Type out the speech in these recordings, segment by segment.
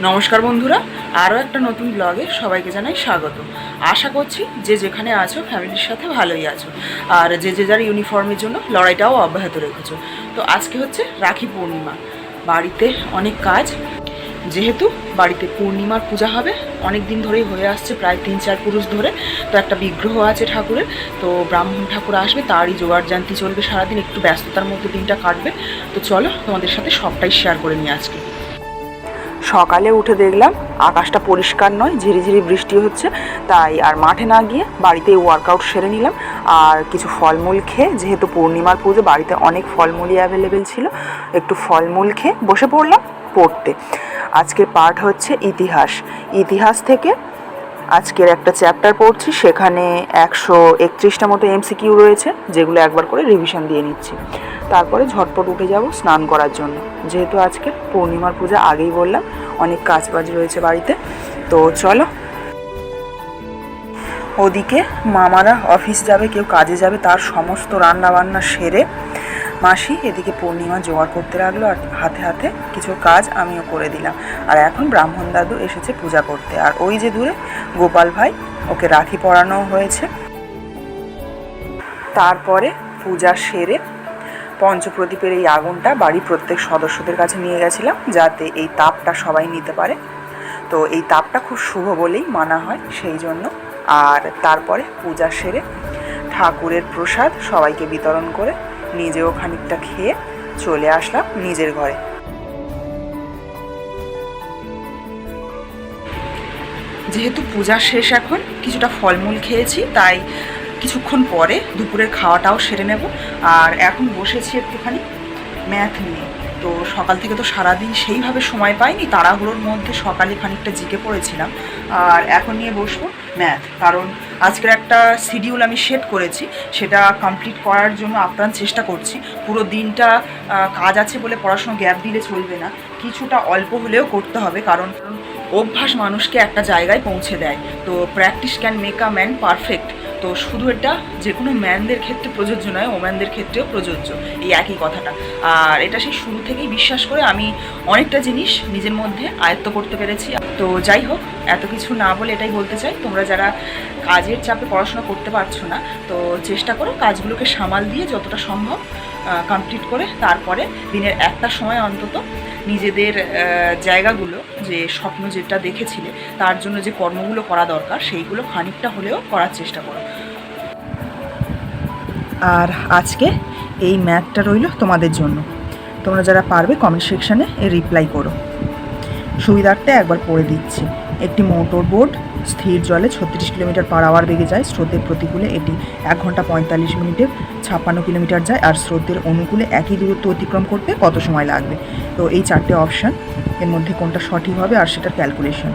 নমস্কার বন্ধুরা, আরও একটা নতুন ব্লগে সবাইকে জানাই স্বাগত। আশা করছি যে যেখানে আছো ফ্যামিলির সাথে ভালোই আছো, আর যে যার ইউনিফর্মের জন্য লড়াইটাও অব্যাহত রেখেছো। তো আজকে হচ্ছে রাখি পূর্ণিমা, বাড়িতে অনেক কাজ, যেহেতু বাড়িতে পূর্ণিমার পূজা হবে অনেক দিন ধরেই হয়ে আসছে, প্রায় 3-4 পুরুষ ধরে। তো একটা বিগ্রহ আছে ঠাকুরের, তো ব্রাহ্মণ ঠাকুর আসবে, তারই জোগাড় জান্তি চলবে সারাদিন, একটু ব্যস্ততার মধ্যে দিনটা কাটবে। তো চলো তোমাদের সাথে সবটাই শেয়ার করে নিই আজকে। সকালে উঠে দেখলাম আকাশটা পরিষ্কার নয়, ঝিরিঝিরি বৃষ্টি হচ্ছে, তাই আর মাঠে না গিয়ে বাড়িতে ওয়ার্কআউট সেরে নিলাম। আর কিছু ফলমূল খেয়ে, যেহেতু পূর্ণিমার পুজো, বাড়িতে অনেক ফলমূলই অ্যাভেলেবেল ছিল, একটু ফলমূল খেয়ে বসে পড়লাম পড়তে। আজকের পার্ট হচ্ছে ইতিহাস থেকে আজকের একটা চ্যাপ্টার পড়ছি, সেখানে 131টা মতো এমসিকিউ রয়েছে, যেগুলো একবার করে রিভিশন দিয়ে নিচ্ছি। তারপরে ঝটপট উঠে যাব স্নান করার জন্য, যেহেতু আজকে পূর্ণিমার পূজা, আগেই বললাম অনেক কাজবাজ রয়েছে বাড়িতে। তো চলো। ওদিকে মামারা অফিস যাবে, কেউ কাজে যাবে, তার সমস্ত রান্না বান্না সেরে মাসি এদিকে পূর্ণিমা জোগাড় করতে লাগলো, আর হাতে হাতে কিছু কাজ আমিও করে দিলাম। আর এখন ব্রাহ্মণ দাদু এসেছে পূজা করতে, আর ওই যে দূরে গোপাল ভাই, ওকে রাখি পরানো হয়েছে। তারপরে পূজা সেরে পঞ্চপ্রদীপের এই আগুনটা বাড়ির প্রত্যেক সদস্যদের কাছে নিয়ে গেছিলাম, যাতে এই তাপটা সবাই নিতে পারে। তো এই তাপটা খুব শুভ বলেই মানা হয়, সেই জন্য। আর তারপরে পূজা সেরে ঠাকুরের প্রসাদ সবাইকে বিতরণ করে নিজেও খানিকটা খেয়ে চলে আসলাম নিজের ঘরে। যেহেতু পূজা শেষ, এখন কিছুটা ফলমূল খেয়েছি, তাই কিছুক্ষণ পরে দুপুরের খাওয়াটাও সেরে নেব। আর এখন বসেছি একটুখানি ম্যাথ নিয়ে। তো সকাল থেকে তো সারাদিন সেইভাবে সময় পাইনি, তাড়াহুড়োর মধ্যে সকালে খানিকটা জিকে পড়েছিলাম, আর এখন নিয়ে বসবো ম্যাথ। কারণ আজকের একটা শিডিউল আমি সেট করেছি, সেটা কমপ্লিট করার জন্য আপ্রাণ চেষ্টা করছি। পুরো দিনটা কাজ আছে বলে পড়াশোনা গ্যাপ দিলে চলবে না, কিছুটা অল্প হলেও করতে হবে, কারণ অভ্যাস মানুষকে একটা জায়গায় পৌঁছে দেয়। তো practice can make a man perfect. তো শুধু এটা যে কোনো ম্যানদের ক্ষেত্রে প্রযোজ্য নয়, ওম্যানদের ক্ষেত্রেও প্রযোজ্য, এই একই কথাটা। আর এটা সেই শুরু থেকেই বিশ্বাস করে আমি অনেকটা জিনিস নিজের মধ্যে আয়ত্ত করতে পেরেছি। তো যাই হোক, এত কিছু না বলে এটাই বলতে চাই, তোমরা যারা কাজের চাপে পড়াশোনা করতে পারছো না, তো চেষ্টা করো কাজগুলোকে সামাল দিয়ে যতটা সম্ভব কমপ্লিট করে, তারপরে দিনের একটা সময় অন্তত নিজেদের জায়গাগুলো, যে স্বপ্ন যেটা দেখেছিলে তার জন্য যে কর্মগুলো করা দরকার, সেইগুলো খানিকটা হলেও করার চেষ্টা করো। আর আজকে এই ম্যাথটা রইল তোমাদের জন্য, তোমরা যারা পারবে কমেন্ট সেকশানে রিপ্লাই করো। সুবিধার্থে একবার পড়ে দিচ্ছি। একটি মোটর বোট স্থির জলে 36 কিলোমিটার/আওয়ার বেগে যায়। স্রোতের প্রতিকূলে এটি 1 ঘন্টা 45 মিনিটে 56 কিলোমিটার যায়, আর স্রোতের অনুকূলে একই দূরত্ব অতিক্রম করতে কত সময় লাগবে? তো এই 4টে অপশান, এর মধ্যে কোনটা সঠিক হবে আর সেটার ক্যালকুলেশন।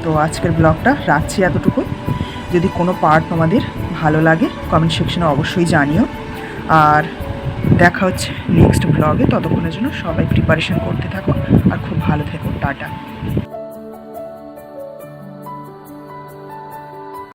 তো আজকের ব্লগটা রাখছি এতটুকু। যদি কোনো পার্ট তোমাদের ভালো লাগে কমেন্ট সেকশনে অবশ্যই জানিও, আর দেখা হচ্ছে নেক্সট ব্লগে। ততক্ষণের জন্য সবাই প্রিপারেশন করতে থাকো, আর খুব ভালো থেকো। টাটা।